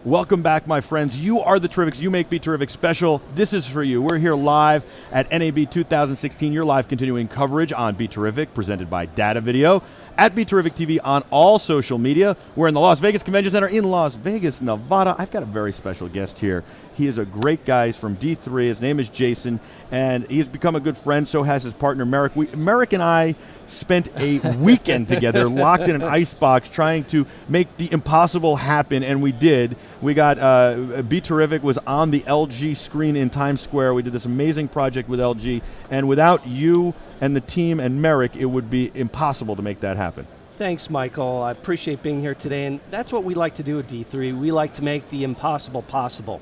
Welcome back, my friends. You are the Terrifics. You make BeTerrific special. This is for you. We're here live at NAB 2016, your live continuing coverage on BeTerrific, presented by Data Video, at BeTerrific TV on all social media. We're in the Las Vegas Convention Center in Las Vegas, Nevada. I've got a very special guest here. He is a great guy. He's from D3. His name is Jason, and he's become a good friend. So has his partner, Barak. Barak and I spent a weekend together, locked in an icebox, trying to make the impossible happen, and we did. We got BeTerrific was on the LG screen in Times Square. We did this amazing project with LG, and without you and the team and Merrick, it would be impossible to make that happen. Thanks, Michael. I appreciate being here today, and that's what we like to do at D3. We like to make the impossible possible.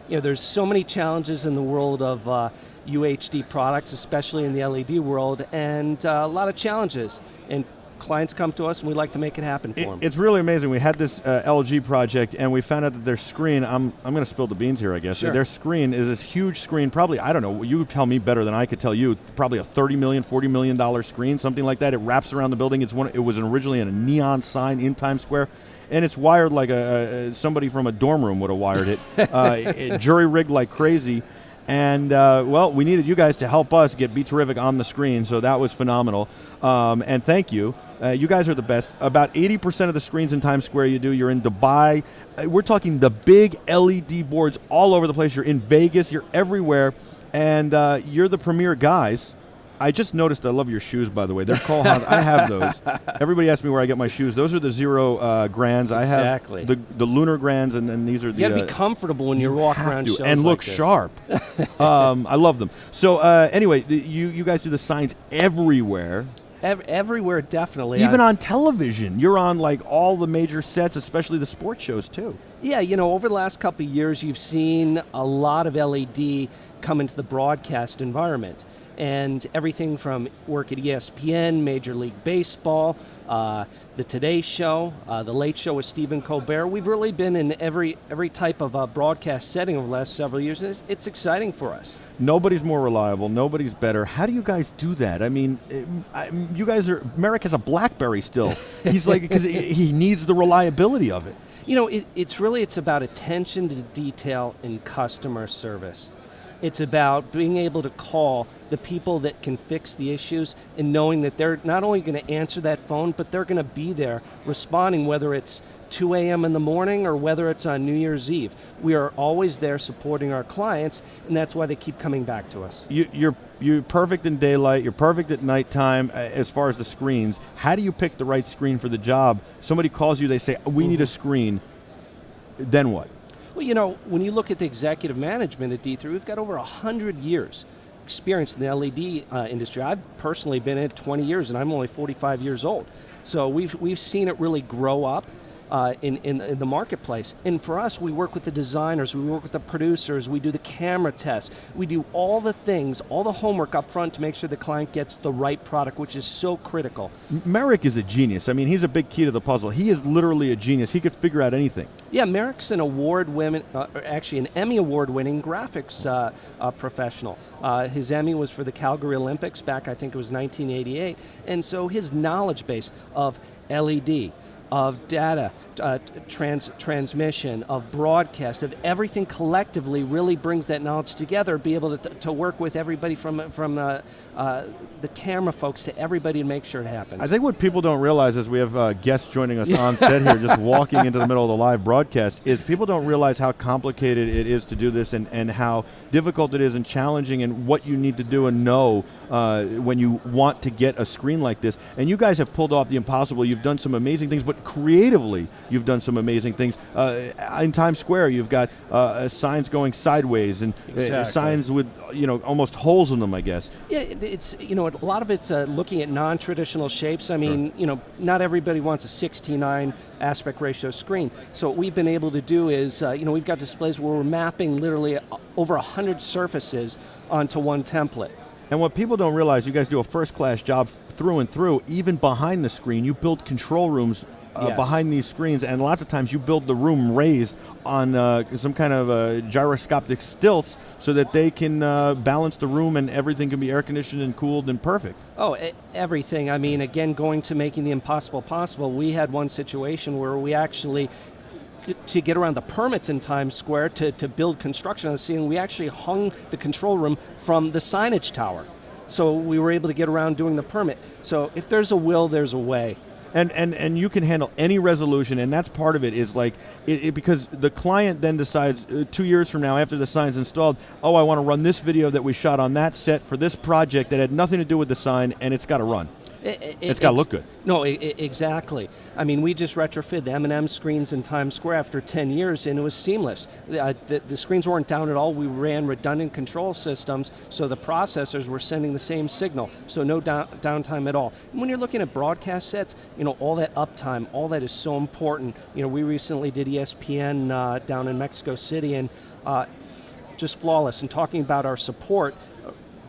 You know, there's so many challenges in the world of UHD products, especially in the LED world, and a lot of challenges. And clients come to us, and we like to make it happen for them. It's really amazing. We had this LG project, and we found out that their screen, I'm going to spill the beans here, I guess. Sure. Their screen is this huge screen, probably, I don't know, you tell me better than I could tell you, probably a $30 million, $40 million screen, something like that. It wraps around the building. It was originally in a neon sign in Times Square. And it's wired like somebody from a dorm room would have wired it, jury-rigged like crazy. And, well, we needed you guys to help us get BeTerrific on the screen, so that was phenomenal. And thank you. You guys are the best. About 80% of the screens in Times Square you're in Dubai. We're talking the big LED boards all over the place. You're in Vegas. You're everywhere. And you're the premier guys. I just noticed I love your shoes, by the way. They're called I have those. Everybody asks me where I get my shoes. Those are the Zero Grands. Exactly. I have the Lunar Grands, and then these are the... You got to be comfortable when you walk around shows and look like this. sharp. I love them. So anyway, you guys do the signs everywhere. Everywhere, definitely. Even on television. You're on like all the major sets, especially the sports shows too. Yeah, you know, over the last couple of years, you've seen a lot of LED come into the broadcast environment. And everything from work at ESPN, Major League Baseball, the Today Show, the Late Show with Stephen Colbert. We've really been in every type of broadcast setting over the last several years. And it's exciting for us. Nobody's more reliable. Nobody's better. How do you guys do that? I mean, you guys are... Merrick has a BlackBerry still. He's like, because he needs the reliability of it. You know, it's about attention to detail and customer service. It's about being able to call the people that can fix the issues and knowing that they're not only going to answer that phone, but they're going to be there responding, whether it's 2 a.m. in the morning or whether it's on New Year's Eve. We are always there supporting our clients, and that's why they keep coming back to us. You're perfect in daylight. You're perfect at nighttime as far as the screens. How do you pick the right screen for the job? Somebody calls you, they say, we need a screen. Then what? Well, you know, when you look at the executive management at D3, we've got over 100 years experience in the LED industry. I've personally been in it 20 years, and I'm only 45 years old. So we've seen it really grow up in the marketplace. And for us, we work with the designers, we work with the producers, we do the camera tests, we do all the things, all the homework up front to make sure the client gets the right product, which is so critical. Merrick is a genius. I mean, he's a big key to the puzzle. He is literally a genius. He could figure out anything. Yeah, Merrick's an actually an Emmy award-winning graphics professional. His Emmy was for the Calgary Olympics back, I think it was 1988. And so his knowledge base of LED, of data transmission, of broadcast, of everything collectively really brings that knowledge together, be able to work with everybody from the camera folks to everybody to make sure it happens. I think what people don't realize is we have guests joining us on set here, just walking into the middle of the live broadcast, is people don't realize how complicated it is to do this and how difficult it is and challenging and what you need to do and know when you want to get a screen like this. And you guys have pulled off the impossible. You've done some amazing things, but creatively you've done some amazing things. In Times Square, you've got signs going sideways and signs with almost holes in them, I guess. Yeah, it's a lot of it's looking at non-traditional shapes. I mean, not everybody wants a 16:9 aspect ratio screen. So what we've been able to do is, we've got displays where we're mapping literally over 100 surfaces onto one template. And what people don't realize, you guys do a first-class job through and through. Even behind the screen, you build control rooms behind these screens, and lots of times you build the room raised on some kind of gyroscopic stilts so that they can balance the room and everything can be air-conditioned and cooled and perfect. Oh, everything. I mean, again, going to making the impossible possible, we had one situation where we actually to get around the permits in Times Square to build construction on the ceiling, we actually hung the control room from the signage tower. So we were able to get around doing the permit. So if there's a will, there's a way. And you can handle any resolution, and that's part of it is like, because the client then decides 2 years from now after the sign's installed, oh, I want to run this video that we shot on that set for this project that had nothing to do with the sign, and it's got to run. It's got to look good. No, exactly. I mean, we just retrofitted the M&M screens in Times Square after 10 years, and it was seamless. The screens weren't down at all. We ran redundant control systems, so the processors were sending the same signal, so no downtime at all. And when you're looking at broadcast sets, all that uptime, all that is so important. We recently did ESPN down in Mexico City, and just flawless. And talking about our support,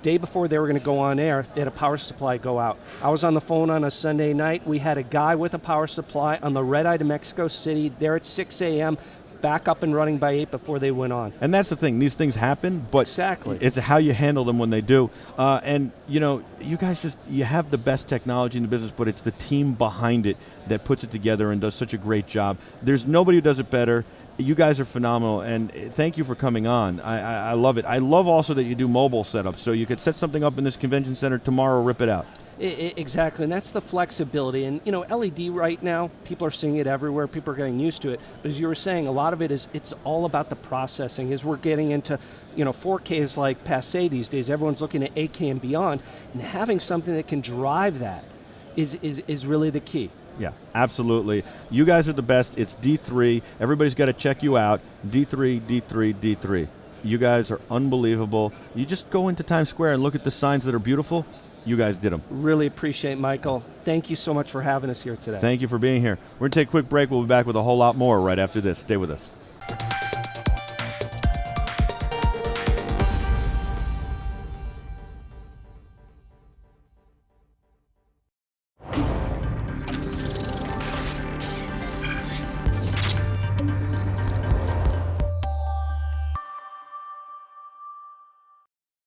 day before they were going to go on air, they had a power supply go out. I was on the phone on a Sunday night. We had a guy with a power supply on the red eye to Mexico City there at 6 a.m., back up and running by 8 before they went on. And that's the thing. These things happen, but exactly. It's how you handle them when they do. And, you guys you have the best technology in the business, but it's the team behind it that puts it together and does such a great job. There's nobody who does it better. You guys are phenomenal, and thank you for coming on. I love it. I love also that you do mobile setups, so you could set something up in this convention center tomorrow, rip it out. Exactly, and that's the flexibility. And LED right now, people are seeing it everywhere. People are getting used to it. But as you were saying, a lot of it is it's all about the processing. As we're getting into 4K is like passé these days. Everyone's looking at 8K and beyond, and having something that can drive that is really the key. Yeah, absolutely. You guys are the best. It's D3. Everybody's got to check you out. D3, D3, D3. You guys are unbelievable. You just go into Times Square and look at the signs that are beautiful. You guys did them. Really appreciate it, Michael. Thank you so much for having us here today. Thank you for being here. We're going to take a quick break. We'll be back with a whole lot more right after this. Stay with us.